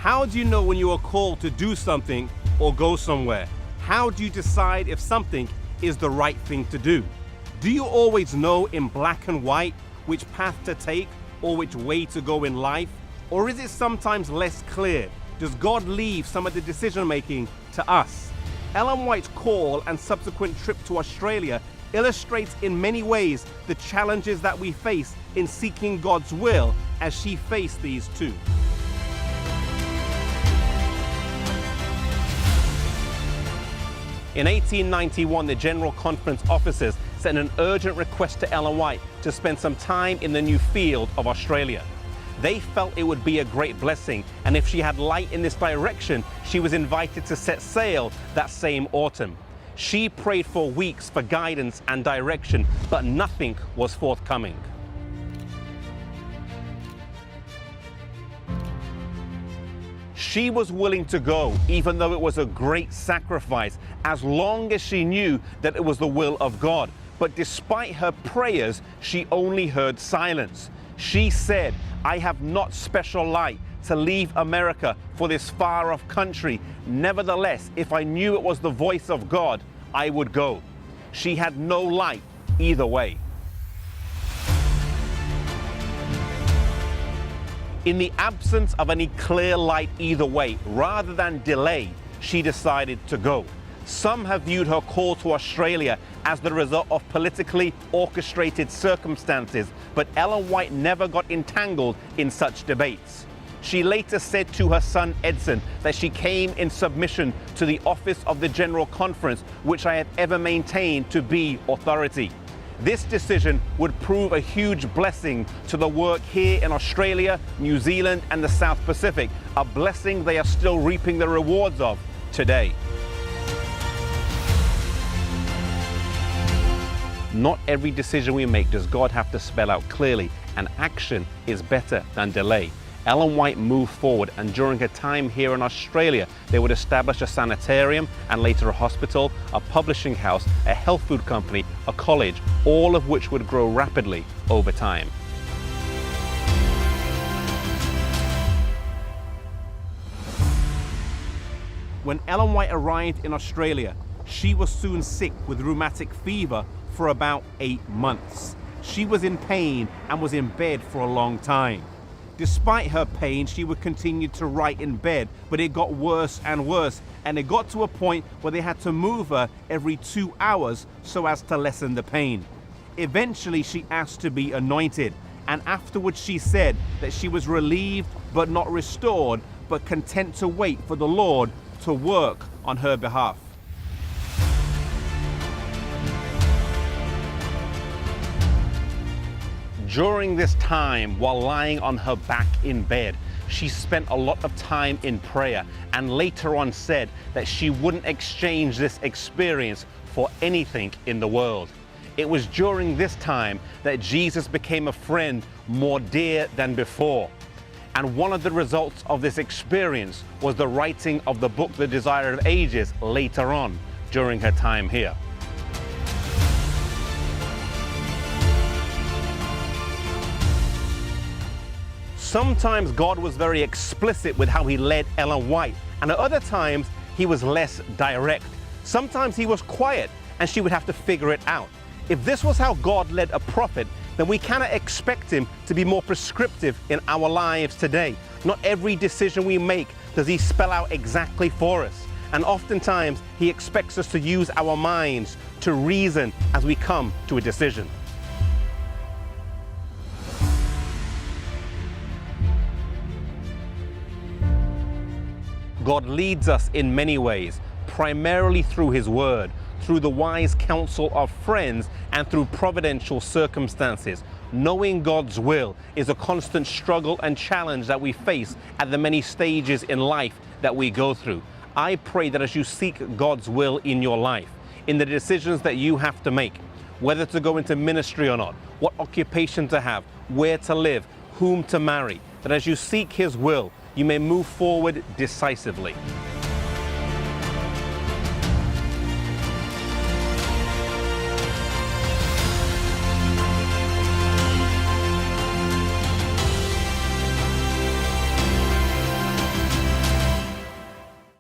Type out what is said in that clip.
How do you know when you are called to do something or go somewhere? How do you decide if something is the right thing to do? Do you always know in black and white which path to take or which way to go in life? Or is it sometimes less clear? Does God leave some of the decision making to us? Ellen White's call and subsequent trip to Australia illustrates in many ways the challenges that we face in seeking God's will as she faced these too. In 1891, the General Conference officers sent an urgent request to Ellen White to spend some time in the new field of Australia. They felt it would be a great blessing, and if she had light in this direction, she was invited to set sail that same autumn. She prayed for weeks for guidance and direction, but nothing was forthcoming. She was willing to go, even though it was a great sacrifice, as long as she knew that it was the will of God. But despite her prayers, she only heard silence. She said, "I have not special light to leave America for this far off country. Nevertheless, if I knew it was the voice of God, I would go." She had no light either way. In the absence of any clear light either way, rather than delay, she decided to go. Some have viewed her call to Australia as the result of politically orchestrated circumstances, but Ellen White never got entangled in such debates. She later said to her son Edson that she came in submission to the office of the General Conference, which I have ever maintained to be authority. This decision would prove a huge blessing to the work here in Australia, New Zealand, and the South Pacific, a blessing they are still reaping the rewards of today. Not every decision we make does God have to spell out clearly, and action is better than delay. Ellen White moved forward, and during her time here in Australia, they would establish a sanitarium and later a hospital, a publishing house, a health food company, a college, all of which would grow rapidly over time. When Ellen White arrived in Australia, she was soon sick with rheumatic fever for about 8 months. She was in pain and was in bed for a long time. Despite her pain, she would continue to write in bed, but it got worse and worse, and it got to a point where they had to move her every 2 hours so as to lessen the pain. Eventually, she asked to be anointed, and afterwards she said that she was relieved but not restored, but content to wait for the Lord to work on her behalf. During this time, while lying on her back in bed, she spent a lot of time in prayer, and later on said that she wouldn't exchange this experience for anything in the world. It was during this time that Jesus became a friend more dear than before. And one of the results of this experience was the writing of the book, The Desire of Ages, later on during her time here. Sometimes God was very explicit with how he led Ellen White, and at other times he was less direct. Sometimes he was quiet and she would have to figure it out. If this was how God led a prophet, then we cannot expect him to be more prescriptive in our lives today. Not every decision we make does he spell out exactly for us, and oftentimes he expects us to use our minds to reason as we come to a decision. God leads us in many ways, primarily through his word, through the wise counsel of friends, and through providential circumstances. Knowing God's will is a constant struggle and challenge that we face at the many stages in life that we go through. I pray that as you seek God's will in your life, in the decisions that you have to make, whether to go into ministry or not, what occupation to have, where to live, whom to marry, that as you seek his will, you may move forward decisively.